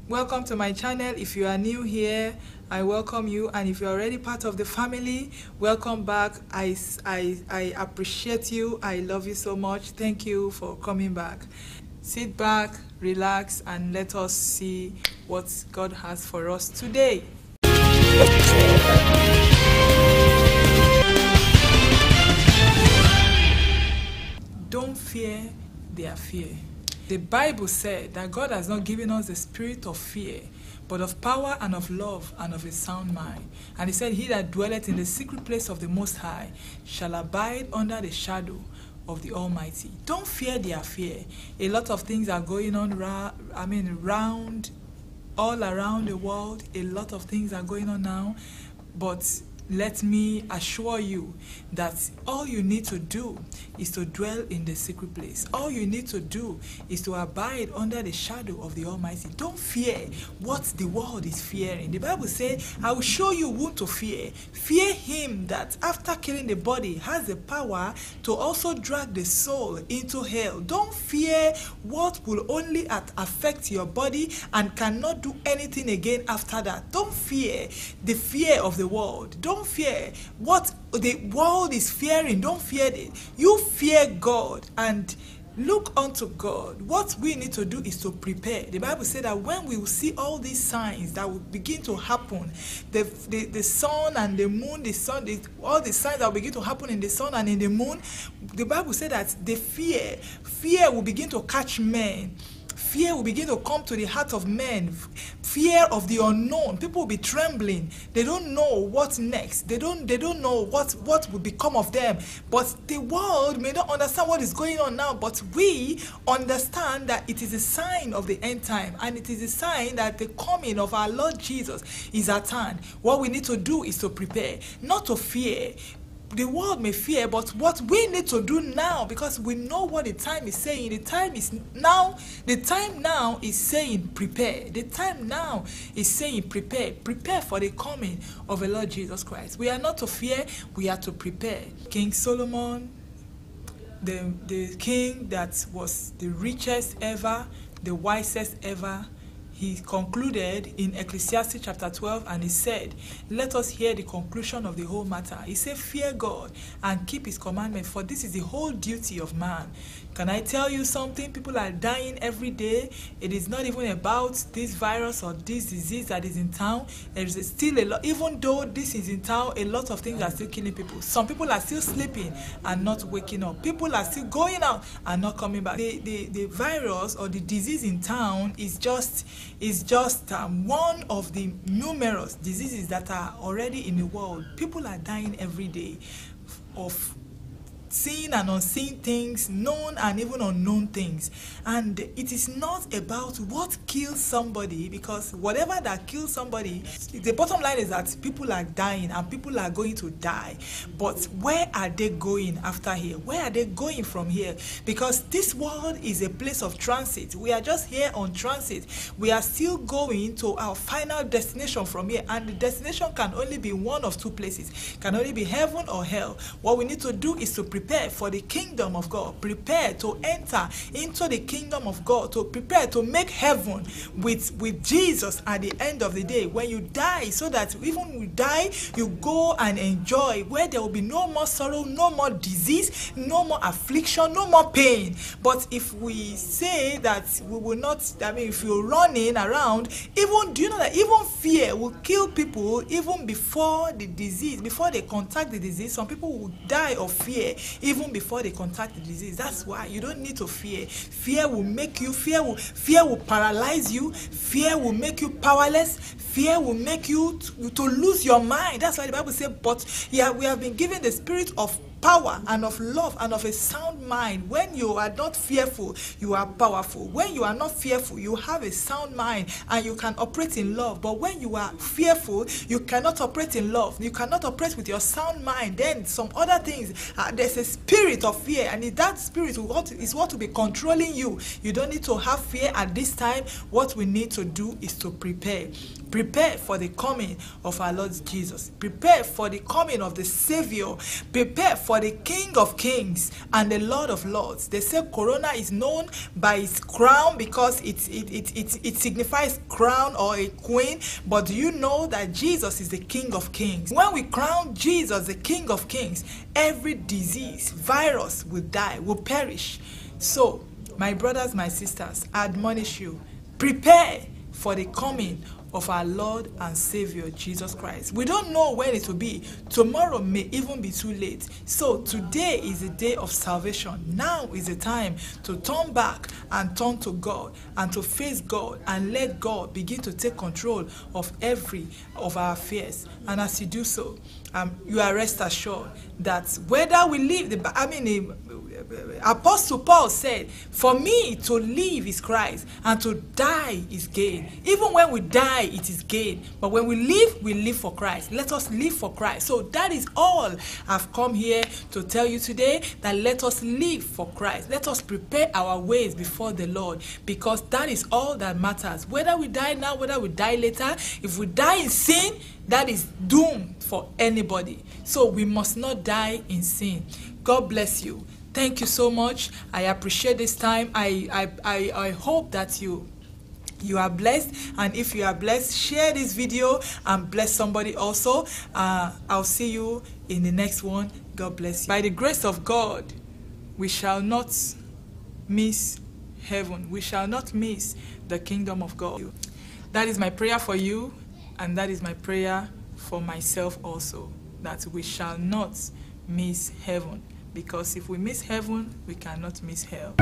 Welcome to my channel. If you are new here, I welcome you, and if you're already part of the family, welcome back. I appreciate you. I love you so much. Thank you for coming back. Sit back, relax, and let us see what God has for us today. Don't fear their fear. The Bible said that God has not given us the spirit of fear, but of power and of love and of a sound mind. And he said, he that dwelleth in the secret place of the Most High shall abide under the shadow of the Almighty. Don't fear their fear. A lot of things are going on all around the world. A lot of things are going on now, but let me assure you that all you need to do is to dwell in the secret place. All you need to do is to abide under the shadow of the Almighty. Don't fear what the world is fearing. The Bible says, I will show you whom to fear. Fear him that after killing the body has the power to also drag the soul into hell. Don't fear what will only affect your body and cannot do anything again after that. Don't fear the fear of the world. Don't fear what the world is fearing. Don't fear it. You fear God and look unto God. What we need to do is to prepare. The Bible said that when we will see all these signs that will begin to happen, the sun and the moon, all the signs that will begin to happen in the sun and in the moon, the Bible said that the fear will begin to catch men. Fear will begin to come to the heart of men. Fear of the unknown. People will be trembling. They don't know what's next. They don't know what will become of them. But the world may not understand what is going on now. But we understand that it is a sign of the end time. And it is a sign that the coming of our Lord Jesus is at hand. What we need to do is to prepare. Not to fear. The world may fear, but what we need to do now, because we know what the time is saying. The time now is saying prepare. The time now is saying prepare. Prepare for the coming of the Lord Jesus Christ. We are not to fear, we are to prepare. King Solomon, the king that was the richest ever, the wisest ever, he concluded in Ecclesiastes chapter 12, and he said, let us hear the conclusion of the whole matter. He said, fear God and keep his commandment, for this is the whole duty of man. Can I tell you something? People are dying every day. It is not even about this virus or this disease that is in town. There is still a lot, even though this is in town, a lot of things are still killing people. Some people are still sleeping and not waking up. People are still going out and not coming back. The virus or the disease in town is just one of the numerous diseases that are already in the world. People are dying every day of seen and unseen things, known and even unknown things. And it is not about what kills somebody, because whatever that kills somebody, the bottom line is that people are dying and people are going to die. But where are they going after here? Where are they going from here? Because this world is a place of transit. We are just here on transit. We are still going to our final destination from here, and the destination can only be one of two places. It can only be heaven or hell. What we need to do is to prepare for the kingdom of God. Prepare to enter into the kingdom of God. To prepare to make heaven with Jesus at the end of the day. When you die, so that even when you die, you go and enjoy, where there will be no more sorrow, no more disease, no more affliction, no more pain. But if we say that we will not, if you're running around, do you know that even fear will kill people even before the disease, before they contact the disease? Some people will die of fear even before they contact the disease. That's why you don't need to fear. Fear will make you, fear will paralyze you. Fear will make you powerless. Fear will make you to lose your mind. That's why the Bible says, but yeah, we have been given the spirit of power and of love and of a sound mind. When you are not fearful, you are powerful. When you are not fearful, you have a sound mind and you can operate in love. But when you are fearful, you cannot operate in love. You cannot operate with your sound mind. Then some other things, there's a spirit of fear, and that spirit is what will be controlling you. You don't need to have fear at this time. What we need to do is to prepare. Prepare for the coming of our Lord Jesus. Prepare for the coming of the Savior. Prepare for the King of Kings and the Lord of Lords. They say corona is known by its crown because it signifies crown or a queen. But do you know that Jesus is the King of Kings? When we crown Jesus the King of Kings, every disease, virus will die, will perish. So, my brothers, my sisters, I admonish you, prepare for the coming of our Lord and Savior Jesus Christ. We don't know when it will be. Tomorrow may even be too late. So today is the day of salvation. Now is the time to turn back and turn to God and to face God and let God begin to take control of every of our affairs. And as you do so, you are rest assured that whether we live, Apostle Paul said, for me to live is Christ and to die is gain. Even when we die, it is gain. But when we live for Christ. Let us live for Christ. So that is all I've come here to tell you today, that let us live for Christ. Let us prepare our ways before the Lord, because that is all that matters. Whether we die now, whether we die later, if we die in sin, that is doom for anybody. So we must not die in sin. God bless you. Thank you so much. I appreciate this time. I hope that you are blessed, and if you are blessed, share this video and bless somebody also. I'll see you in the next one. God bless you. By the grace of God, we shall not miss heaven. We shall not miss the kingdom of God. That is my prayer for you, and that is my prayer for myself also, that we shall not miss heaven. Because if we miss heaven, we cannot miss hell.